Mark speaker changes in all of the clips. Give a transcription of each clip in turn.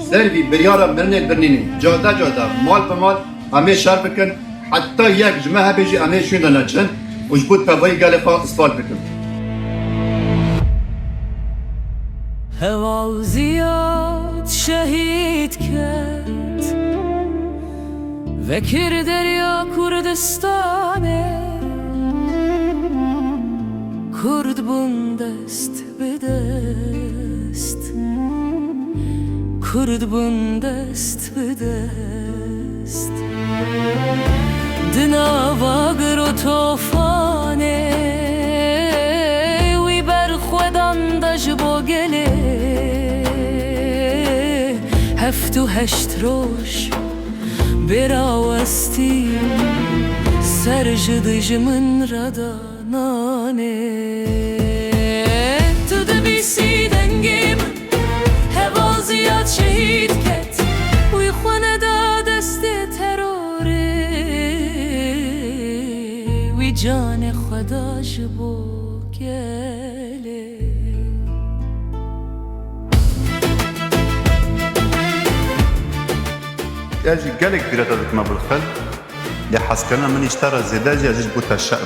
Speaker 1: سلبي بريارة مرني البرنيني جودا جودا مال بمال همه شر بکن حتی یک جمعه بيجي همه شون دانچن وجبود تبایی گلفا اسفال بکن
Speaker 2: هوال زیاد شهید کرد وکر دریا کردستانه کرد بون دست به دست کرد بون دست به دست دناواگر و توفانه وی بر خودان داش با گله هفت و هشت روش براوستی سرجدج من ردانانه تو دبیسی دنگی من هوا زیاد شهید کت وی خونه دا دست تروره وی جان خدا جبو گله
Speaker 3: اجي قالك بيرتا ما بالخل لحسكنا من اشترى زداجي اجيج بوتا الشعب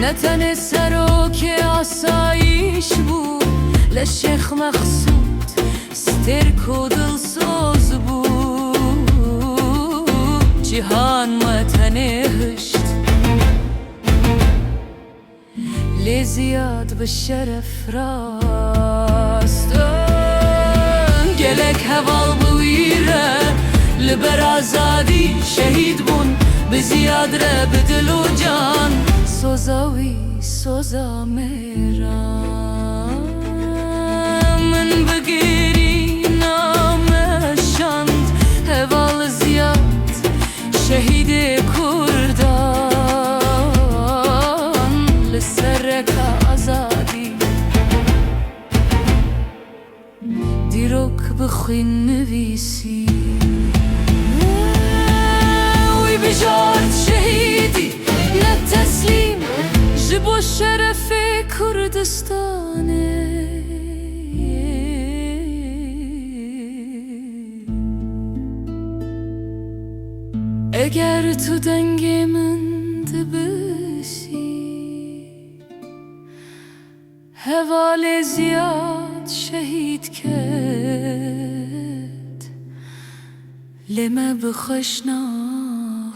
Speaker 2: نتن سرو که آسایش بود لشیخ مقصود سترک و دلسوز بود جهان متنهشت لزیاد به شرف راست گلک هوال بویره لبر آزادی شهید بون بزیاد ره بدل و جان سوزاوی سوزا میرم من بگیری نامشاند هوال زیاد شهید کردان لسرک آزادی دیروک بخوین نویسی وی بجارد شهیدی نه تسلیم جبو شرف کردستانه اگر تو دنگ من دبسی هوال زیاد شهید کرد لما بخوش ناهشت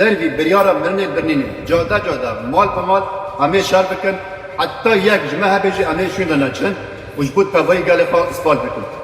Speaker 1: سلبي بريارة مرني البرنيني جودا جودا مال بمال همه شر بکن حتی یک جمعه بيجي همه شون دانچن وجبود تبایی گلفا اسفال بکن